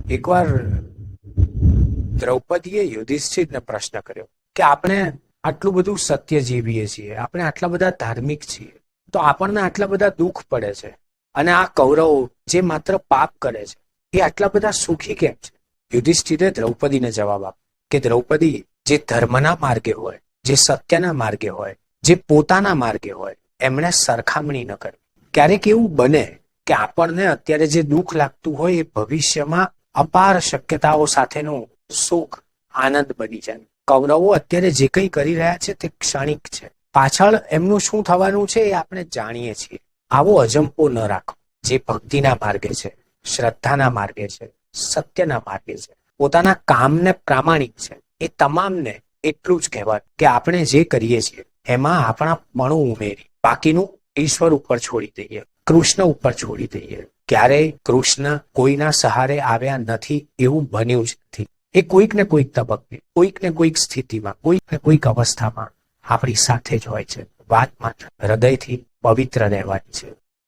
એકવાર દ્રૌપદીએ યુધિષ્ઠિરને પ્રશ્ન કર્યો કે આપણે આટલું બધું સત્ય જીવીએ છીએ, આપણે આટલા બધા ધાર્મિક છીએ, તો આપણને આટલા બધા દુઃખ પડે છે, અને આ કૌરવો જે માત્ર પાપ કરે છે એ આટલા બધા સુખી કેમ છે? યુધિષ્ઠિરે દ્રૌપદીને જવાબ આપ્યો કે દ્રૌપદી, જે ધર્મના માર્ગે હોય, જે સત્યના માર્ગે હોય, જે પોતાના માર્ગે હોય, એમણે સરખામણી ન કરવી. ક્યારેક એવું બને કે આપણને અત્યારે જે દુઃખ લાગતું હોય એ ભવિષ્યમાં અપાર શક્યતાઓ સાથેનું સુખ, આનંદ બની જાય. કૌરવો અત્યારે જે કંઈ કરી રહ્યા છે તે ક્ષણિક છે, પાછળ એમનું શું થવાનું છે એ આપણે જાણીએ છીએ. આવો અજંપો ન રાખો. જે ભક્તિના માર્ગે છે, શ્રદ્ધાના માર્ગે છે, સત્યના માર્ગે છે, પોતાના કામને પ્રામાણિક છે, એ તમામને એટલું જ કહેવાય કે આપણે જે કરીએ છીએ એમાં આપણા પણું ઉમેરી બાકીનું ઈશ્વર ઉપર છોડી દઈએ, કૃષ્ણ ઉપર છોડી દઈએ. ક્યારેય કૃષ્ણ કોઈના સહારે આવ્યા નથી એવું બન્યું જ નથી. એ કોઈક ને કોઈક તબક્કે, કોઈક ને કોઈક સ્થિતિમાં, કોઈક ને કોઈક અવસ્થામાં આપણી સાથે જ હોય છે. વાત માત્ર હૃદયથી પવિત્ર રહેવાની છે.